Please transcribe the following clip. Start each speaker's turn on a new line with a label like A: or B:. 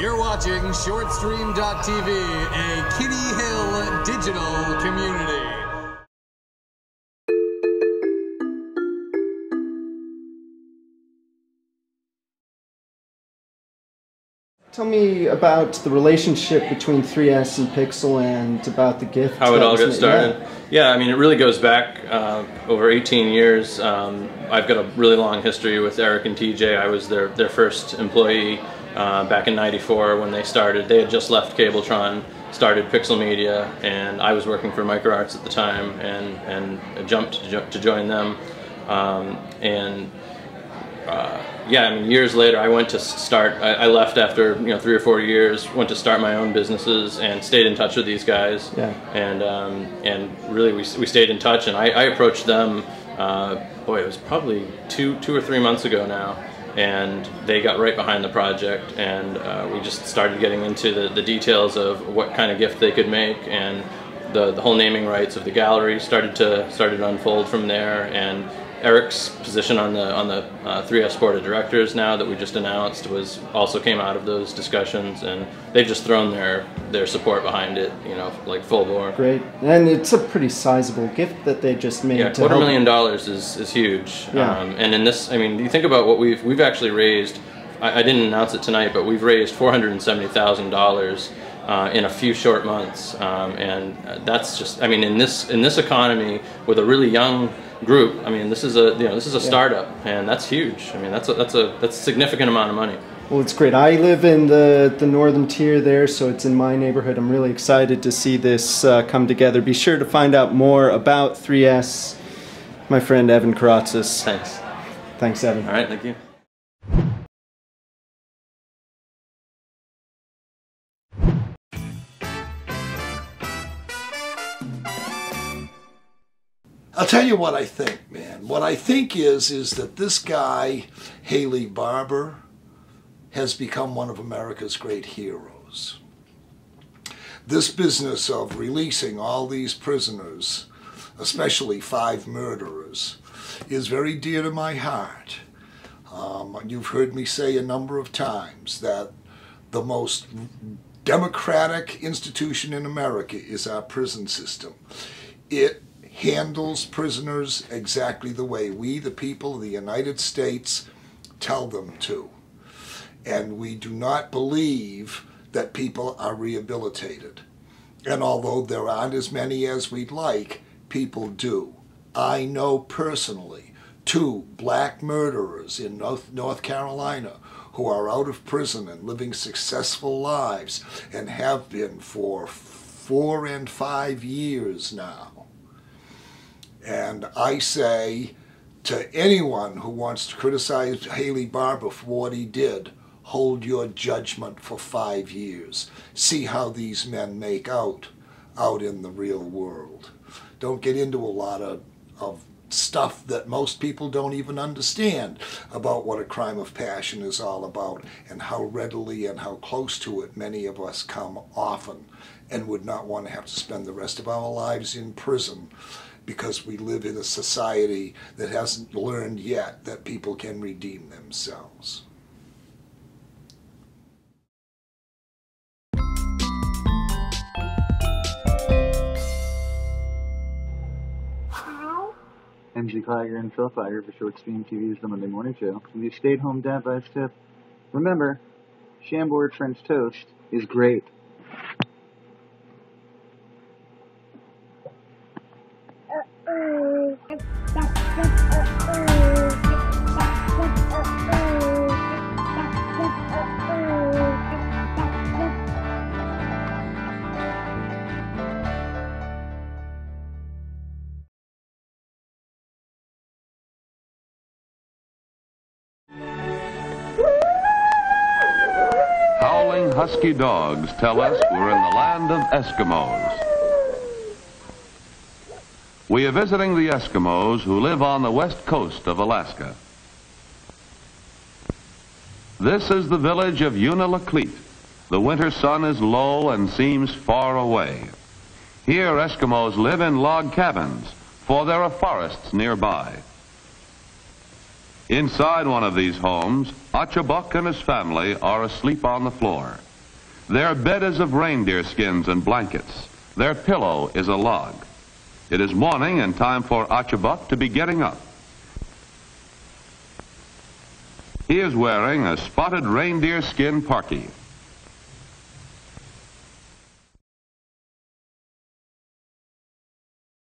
A: You're watching ShortStreamTV, a Kitty Hill digital community.
B: Tell me about the relationship between 3S and Pixel and about the gift.
C: How it all got started. Yeah, I mean, it really goes back over 18 years. I've got a really long history with Eric and TJ. I was their first employee back in '94 when they started. They had just left Cabletron, started PixelMedia, and I was working for MicroArts at the time, and jumped to join them. Yeah, I mean, years later, I went to start. I left after 3 or 4 years. Went to start my own businesses and stayed in touch with these guys. Yeah. And really, we stayed in touch. And I approached them. Boy, it was probably two or 3 months ago now. And they got right behind the project, and we just started getting into the details of what kind of gift they could make, and the whole naming rights of the gallery started to unfold from there. And Eric's position on the 3S board of directors now that we just announced also came out of those discussions, and they've just thrown their support behind it, like full bore.
B: Great, and it's a pretty sizable gift that they just made.
C: Yeah, $250,000 is huge. Yeah. And in this, I mean, you think about what we've actually raised. I didn't announce it tonight, but we've raised $470,000 in a few short months, and that's just, I mean, in this economy with a really young group, I mean, this is a startup, and that's huge. I mean, that's a significant amount of money.
B: Well, it's great. I live in the northern tier there, so it's in my neighborhood. I'm really excited to see this come together. Be sure to find out more about 3S, my friend Evan Karatzas.
C: Thanks.
B: Thanks, Evan.
C: All right, thank you.
D: I'll tell you what I think, man. What I think is that this guy, Haley Barbour, has become one of America's great heroes. This business of releasing all these prisoners, especially 5 murderers, is very dear to my heart. You've heard me say a number of times that the most democratic institution in America is our prison system. It handles prisoners exactly the way we, the people of the United States, tell them to. And we do not believe that people are rehabilitated. And although there aren't as many as we'd like, people do. I know personally 2 black murderers in North Carolina who are out of prison and living successful lives, and have been for 4 and 5 years now. And I say to anyone who wants to criticize Haley Barbour for what he did, hold your judgment for 5 years. See how these men make out in the real world. Don't get into a lot of stuff that most people don't even understand about what a crime of passion is all about, and how readily and how close to it many of us come often, and would not want to have to spend the rest of our lives in prison because we live in a society that hasn't learned yet that people can redeem themselves.
E: MG Kliger and Phil Kliger for ShortStreamTV's The Monday Morning Show. With your stay-at-home dad advice tip, remember, Chambord French toast is great.
F: Howling husky dogs tell us we're in the land of Eskimos. We are visiting the Eskimos who live on the west coast of Alaska. This is the village of Unalakleet. The winter sun is low and seems far away. Here Eskimos live in log cabins, for there are forests nearby. Inside one of these homes, Achibuk and his family are asleep on the floor. Their bed is of reindeer skins and blankets. Their pillow is a log. It is morning and time for Achibuk to be getting up. He is wearing a spotted reindeer skin parkie.